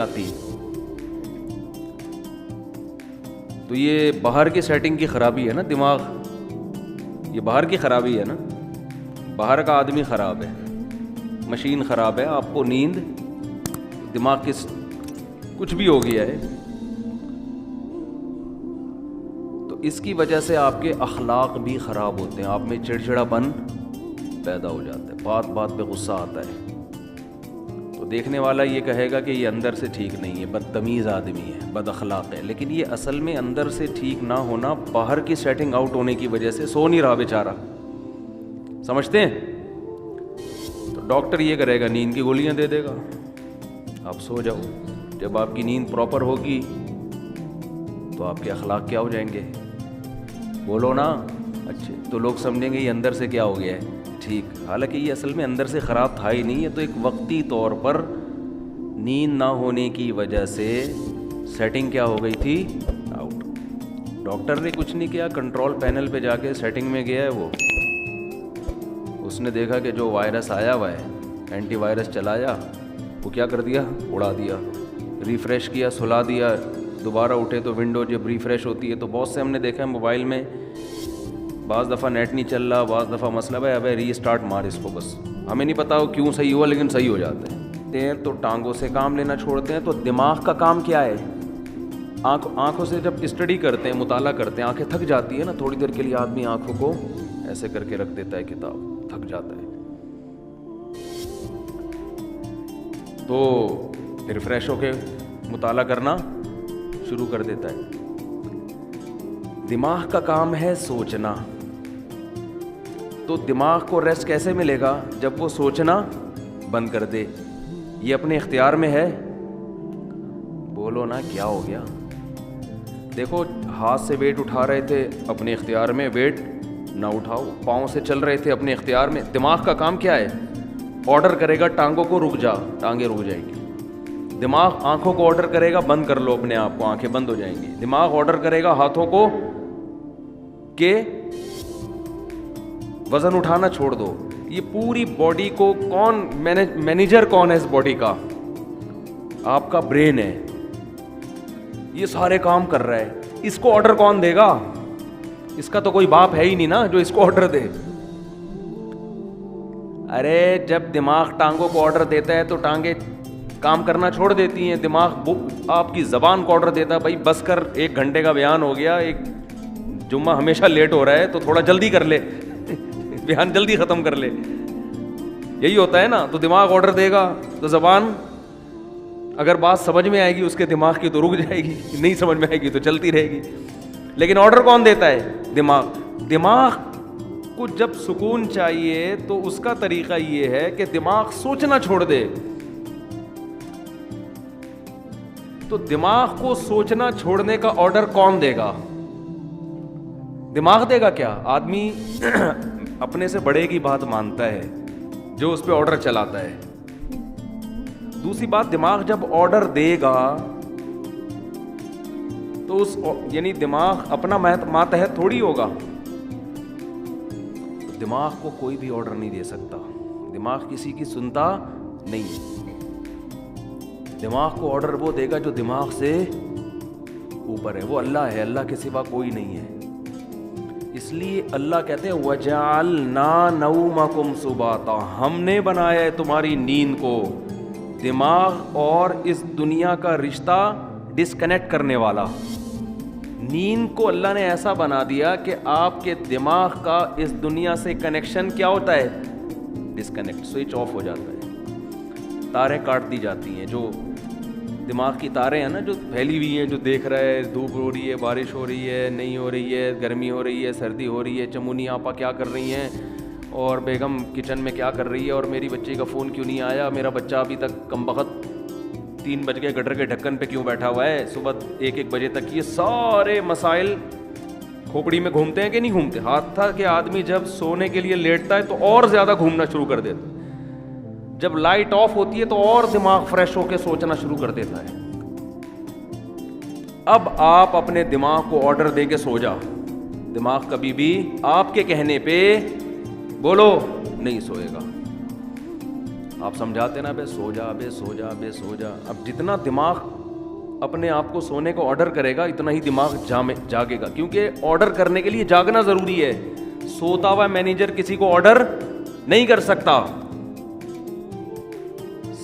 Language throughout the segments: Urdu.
آتی. تو یہ باہر کی سیٹنگ کی خرابی ہے نا دماغ, یہ باہر کی خرابی ہے نا, باہر کا آدمی خراب ہے, مشین خراب ہے, آپ کو نیند دماغ کی کچھ بھی ہو گیا ہے. تو اس کی وجہ سے آپ کے اخلاق بھی خراب ہوتے ہیں, آپ میں چڑچڑا پن پیدا ہو جاتا ہے, بات بات پہ غصہ آتا ہے. تو دیکھنے والا یہ کہے گا کہ یہ اندر سے ٹھیک نہیں ہے, بدتمیز آدمی ہے, بد اخلاق ہے, لیکن یہ اصل میں اندر سے ٹھیک نہ ہونا باہر کی سیٹنگ آؤٹ ہونے کی وجہ سے سو نہیں رہا بیچارہ. سمجھتے ہیں؟ تو ڈاکٹر یہ کرے گا, نیند کی گولیاں دے دے گا, آپ سو جاؤ. جب آپ کی نیند پراپر ہوگی تو آپ کے اخلاق کیا ہو جائیں گے؟ بولو نا. اچھے تو لوگ سمجھیں گے یہ اندر سے کیا ہو گیا ہے, ٹھیک. حالانکہ یہ اصل میں اندر سے خراب تھا ہی نہیں, یہ تو ایک وقتی طور پر نیند نہ ہونے کی وجہ سے سیٹنگ کیا ہو گئی تھی, آؤٹ. ڈاکٹر نے کچھ نہیں کیا, کنٹرول پینل پہ جا کے سیٹنگ میں گیا ہے, وہ اس نے دیکھا کہ جو وائرس آیا ہوا ہے, اینٹی وائرس چلایا, وہ کیا کر دیا, اڑا دیا. ریفریش کیا, سلا دیا, دوبارہ اٹھے تو ونڈو جب ریفریش ہوتی ہے تو بہت سے ہم نے دیکھا ہے موبائل میں, بعض دفعہ نیٹ نہیں چل رہا, بعض دفعہ مسئلہ ہے, ابے ری اسٹارٹ مار اس کو, بس ہمیں نہیں پتا کیوں صحیح ہوا لیکن صحیح ہو جاتا ہے. تو ٹانگوں سے کام لینا چھوڑتے ہیں. تو دماغ کا کام کیا ہے, آنکھوں سے جب اسٹڈی کرتے ہیں, مطالعہ کرتے ہیں, آنکھیں تھک جاتی ہے نا, تھوڑی دیر کے لیے آدمی آنکھوں کو ایسے کر کے رکھ دیتا ہے, کتاب, تھک جاتا ہے, تو ریفریش ہو کے مطالعہ کرنا شروع کر دیتا ہے. دماغ کا کام ہے سوچنا. تو دماغ کو ریسٹ کیسے ملے گا, جب وہ سوچنا بند کر دے. یہ اپنے اختیار میں ہے, بولو نا کیا ہو گیا. دیکھو ہاتھ سے ویٹ اٹھا رہے تھے, اپنے اختیار میں, ویٹ نہ اٹھاؤ. پاؤں سے چل رہے تھے, اپنے اختیار میں. دماغ کا کام کیا ہے, آرڈر کرے گا ٹانگوں کو رک جا, ٹانگیں رک جائیں گی. دماغ آنکھوں کو آرڈر کرے گا بند کر لو اپنے آپ کو, آنکھیں بند ہو جائیں گی. دماغ آرڈر کرے گا ہاتھوں کو کہ وزن اٹھانا چھوڑ دو. یہ پوری باڈی کو کون مینیجر کون ہے اس باڈی کا, آپ کا برین ہے. یہ سارے کام کر رہا ہے. اس کو آرڈر کون دے گا, اس کا تو کوئی باپ ہے ہی نہیں نا جو اس کو آرڈر دے. ارے جب دماغ ٹانگوں کو آرڈر دیتا ہے تو ٹانگیں کام کرنا چھوڑ دیتی ہیں. دماغ آپ کی زبان کو آرڈر دیتا ہے, بھائی بس کر, 1 گھنٹے کا بیان ہو گیا, ایک جمعہ ہمیشہ لیٹ ہو رہا ہے تو تھوڑا جلدی کر لے, بیان جلدی ختم کر لے. یہی ہوتا ہے نا. تو دماغ آرڈر دے گا تو زبان اگر بات سمجھ میں آئے گی اس کے دماغ کی تو رک جائے گی, نہیں سمجھ میں آئے گی تو چلتی رہے گی. لیکن آرڈر کون دیتا ہے, دماغ. دماغ کو جب سکون چاہیے تو اس کا طریقہ یہ ہے کہ دماغ سوچنا چھوڑ دے. تو دماغ کو سوچنا چھوڑنے کا آرڈر کون دے گا, دماغ دے گا کیا؟ آدمی اپنے سے بڑے کی بات مانتا ہے جو اس پہ آرڈر چلاتا ہے. دوسری بات, دماغ جب آرڈر دے گا تو اس یعنی دماغ اپنا ماتحت تھوڑی ہوگا. دماغ کو کوئی بھی آرڈر نہیں دے سکتا, دماغ کسی کی سنتا نہیں. دماغ کو آرڈر وہ دے گا جو دماغ سے اوپر ہے, وہ اللہ ہے, اللہ کے سوا کوئی نہیں ہے. اس لیے اللہ کہتے ہیں وَجَعَلْنَا نَوْمَكُمْ سُبَاتًا, ہم نے بنایا ہے تمہاری نیند کو دماغ اور اس دنیا کا رشتہ ڈسکنیکٹ کرنے والا. نیند کو اللہ نے ایسا بنا دیا کہ آپ کے دماغ کا اس دنیا سے کنیکشن کیا ہوتا ہے, ڈسکنیکٹ, سوئچ آف ہو جاتا ہے. تاریں کاٹ دی جاتی ہیں, جو دماغ کی تاریں ہیں نا جو پھیلی ہوئی ہیں, جو دیکھ رہا ہے دھوپ ہو رہی ہے, بارش ہو رہی ہے, نہیں ہو رہی ہے, گرمی ہو رہی ہے, سردی ہو رہی ہے, چمونی آپا کیا کر رہی ہیں, اور بیگم کچن میں کیا کر رہی ہے, اور میری بچی کا فون کیوں نہیں آیا, میرا بچہ ابھی تک کمبخت 3 بج گئے گٹر کے ڈھکن پہ کیوں بیٹھا ہوا ہے, صبح 1 بجے تک. یہ سارے مسائل کھوپڑی میں گھومتے ہیں کہ نہیں گھومتے؟ ہاتھ تھا کہ آدمی جب سونے کے لیے لیٹتا ہے تو اور زیادہ گھومنا شروع کر دیتا ہے, جب لائٹ آف ہوتی ہے تو اور دماغ فریش ہو کے سوچنا شروع کر دیتا ہے. اب آپ اپنے دماغ کو آرڈر دے کے سو جا, دماغ کبھی بھی آپ کے کہنے پہ بولو نہیں سوئے گا. آپ سمجھاتے نا بے سو جا بے سو جا بے سو جا. اب جتنا دماغ اپنے آپ کو سونے کو آرڈر کرے گا اتنا ہی دماغ جاگے گا, کیونکہ آرڈر کرنے کے لیے جاگنا ضروری ہے. سوتا ہوا مینیجر کسی کو آرڈر نہیں کر سکتا.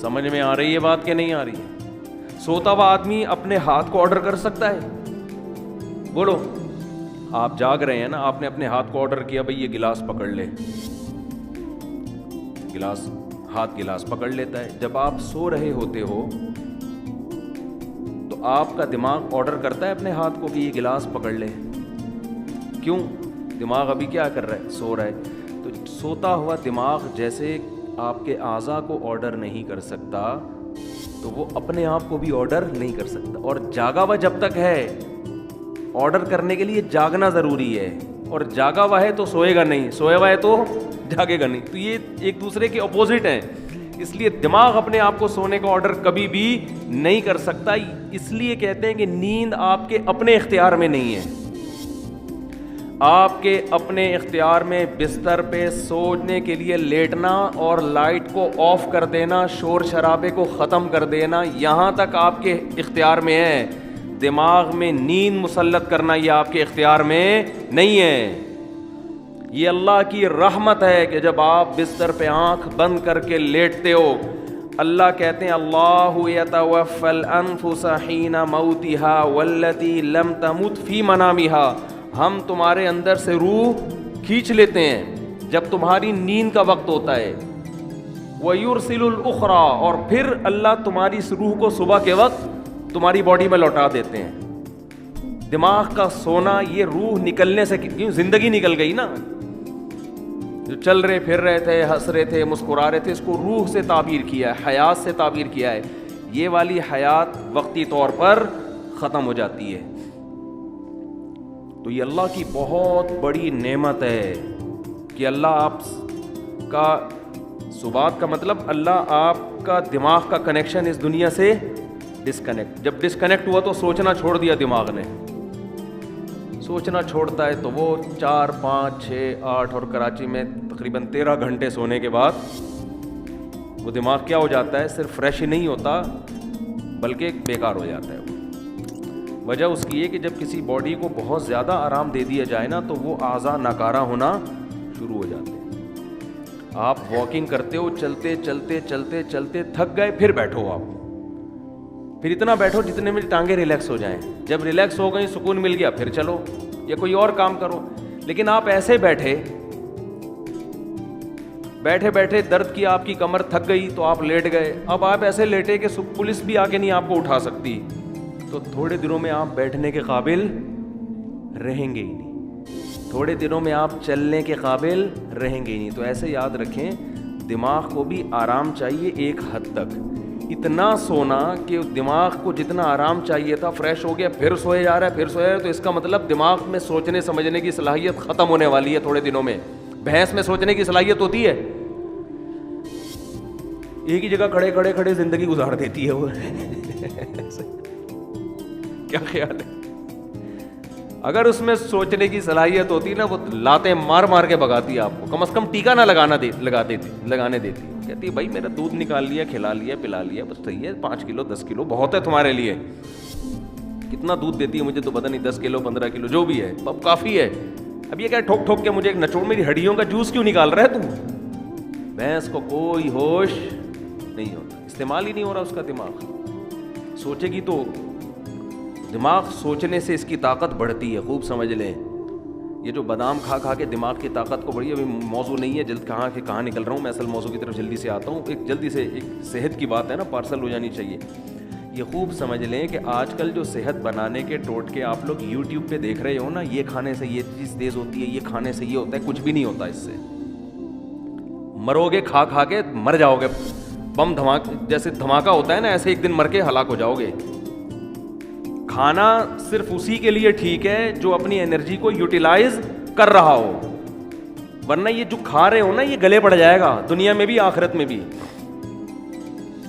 سمجھ میں آ رہی ہے بات کہ نہیں آ رہی ہے؟ سوتا ہوا آدمی اپنے ہاتھ کو آرڈر کر سکتا ہے؟ بولو. آپ جاگ رہے ہیں نا, آپ نے اپنے ہاتھ کو آرڈر کیا بھئی یہ گلاس پکڑ لے, گلاس, ہاتھ گلاس پکڑ لیتا ہے. جب آپ سو رہے ہوتے ہو تو آپ کا دماغ آرڈر کرتا ہے اپنے ہاتھ کو کہ یہ گلاس پکڑ لے. کیوں؟ دماغ ابھی کیا کر رہا ہے؟ سو رہا ہے. تو سوتا ہوا دماغ جیسے آپ کے اعضاء کو آرڈر نہیں کر سکتا تو وہ اپنے آپ کو بھی آرڈر نہیں کر سکتا. اور جاگا ہوا جب تک ہے, آرڈر کرنے کے لیے جاگنا ضروری ہے, اور جاگا ہوا ہے تو سوئے گا نہیں, سویا ہوا ہے تو جاگے گا نہیں. تو یہ ایک دوسرے کے اپوزٹ ہیں. اس لیے دماغ اپنے آپ کو سونے کا آرڈر کبھی بھی نہیں کر سکتا. اس لیے کہتے ہیں کہ نیند آپ کے اپنے اختیار میں نہیں ہے. آپ کے اپنے اختیار میں بستر پہ سونے کے لیے لیٹنا اور لائٹ کو آف کر دینا, شور شرابے کو ختم کر دینا, یہاں تک آپ کے اختیار میں ہے. دماغ میں نیند مسلط کرنا یہ آپ کے اختیار میں نہیں ہے. یہ اللہ کی رحمت ہے کہ جب آپ بستر پہ آنکھ بند کر کے لیٹتے ہو, اللہ کہتے ہیں اللہ یتوفی الانفس حین موتها والتی لم تمت فی منامها, ہم تمہارے اندر سے روح کھینچ لیتے ہیں جب تمہاری نیند کا وقت ہوتا ہے. وَيُرْسِلُ الْأُخْرَى, اور پھر اللہ تمہاری اس روح کو صبح کے وقت تمہاری باڈی میں لوٹا دیتے ہیں. دماغ کا سونا یہ روح نکلنے سے, کیوں زندگی نکل گئی نا, جو چل رہے پھر رہے تھے, ہنس رہے تھے, مسکرا رہے تھے, اس کو روح سے تعبیر کیا ہے, حیات سے تعبیر کیا ہے. یہ والی حیات وقتی طور پر ختم ہو جاتی ہے. تو یہ اللہ کی بہت بڑی نعمت ہے کہ اللہ آپ کا سبات کا مطلب اللہ آپ کا دماغ کا کنیکشن اس دنیا سے ڈسکنیکٹ, جب ڈسکنیکٹ ہوا تو سوچنا چھوڑ دیا دماغ نے. سوچنا چھوڑتا ہے تو وہ 4, 5, 6, 8 اور کراچی میں تقریباً 13 گھنٹے سونے کے بعد وہ دماغ کیا ہو جاتا ہے, صرف فریش ہی نہیں ہوتا بلکہ بیکار ہو جاتا ہے. وجہ اس کی یہ کہ جب کسی باڈی کو بہت زیادہ آرام دے دیا جائے نا تو وہ اعضاء ناکارہ ہونا شروع ہو جاتے ہیں. آپ واکنگ کرتے ہو, چلتے چلتے چلتے چلتے تھک گئے, پھر بیٹھو آپ, پھر اتنا بیٹھو جتنے میں ٹانگیں ریلیکس ہو جائیں. جب ریلیکس ہو گئی, سکون مل گیا, پھر چلو یا کوئی اور کام کرو. لیکن آپ ایسے بیٹھے بیٹھے درد کی آپ کی کمر تھک گئی تو آپ لیٹ گئے. اب آپ ایسے لیٹے کہ پولیس بھی آ کے نہیں آپ کو اٹھا سکتی, تو تھوڑے دنوں میں آپ بیٹھنے کے قابل رہیں گے ہی نہیں, تھوڑے دنوں میں آپ چلنے کے قابل رہیں گے ہی نہیں. تو ایسے یاد رکھیں دماغ کو بھی آرام چاہیے ایک حد تک. اتنا سونا کہ دماغ کو جتنا آرام چاہیے تھا فریش ہو گیا, پھر سوئے جا رہا ہے, پھر سویا ہے, تو اس کا مطلب دماغ میں سوچنے سمجھنے کی صلاحیت ختم ہونے والی ہے تھوڑے دنوں میں. بھینس میں سوچنے کی صلاحیت ہوتی ہے, ایک ہی جگہ کھڑے کھڑے زندگی گزار دیتی ہے وہ. کیا خیال ہے؟ اگر اس میں سوچنے کی صلاحیت ہوتی نا وہ لاتیں مار مار کے بھگاتی آپ کو, کم از کم ٹیکا نہ لگانے دیتی. کہتی بھائی میرا دودھ نکال لیا, کھلا لیا, پلا لیا, بس صحیح ہے, 5 کلو 10 کلو بہت ہے تمہارے لیے. کتنا دودھ دیتی ہے مجھے تو پتہ نہیں, 10 کلو 15 کلو جو بھی ہے, اب کافی ہے. اب یہ کیا ٹھوک ٹھوک کے مجھے ایک نچوڑ میری ہڈیوں کا جوس کیوں نکال رہا ہے تم؟ بھینس کو کوئی ہوش نہیں ہوتا, استعمال ہی نہیں ہو رہا اس کا دماغ. سوچے گی تو دماغ سوچنے سے اس کی طاقت بڑھتی ہے, خوب سمجھ لیں. یہ جو بادام کھا کے دماغ کی طاقت کو بڑھی, ابھی موضوع نہیں ہے, جلد کہاں نکل رہا ہوں میں, اصل موضوع کی طرف جلدی سے آتا ہوں. ایک صحت کی بات ہے نا, پارسل ہو جانی چاہیے. یہ خوب سمجھ لیں کہ آج کل جو صحت بنانے کے ٹوٹکے آپ لوگ یوٹیوب پہ دیکھ رہے ہو نا, یہ کھانے سے یہ چیز تیز ہوتی ہے, یہ کھانے سے یہ ہوتا ہے, کچھ بھی نہیں ہوتا اس سے. مرو گے کھا کے مر جاؤ گے. بم جیسے دھماکہ ہوتا ہے نا, ایسے ایک دن مر کے ہلاک ہو جاؤ گے. کھانا صرف اسی کے لیے ٹھیک ہے جو اپنی انرجی کو یوٹیلائز کر رہا ہو, ورنہ یہ جو کھا رہے ہو نا یہ گلے پڑ جائے گا, دنیا میں بھی آخرت میں بھی.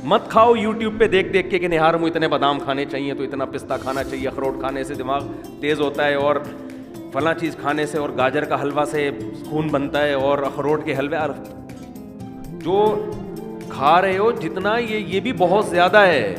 مت کھاؤ یوٹیوب پہ دیکھ کے کہ نہار مجھے اتنے بادام کھانے چاہیے, تو اتنا پستہ کھانا چاہیے, اخروٹ کھانے سے دماغ تیز ہوتا ہے, اور فلاں چیز کھانے سے, اور گاجر کا حلوہ سے خون بنتا ہے, اور اخروٹ کے حلوے. جو کھا رہے ہو جتنا یہ بھی بہت زیادہ ہے.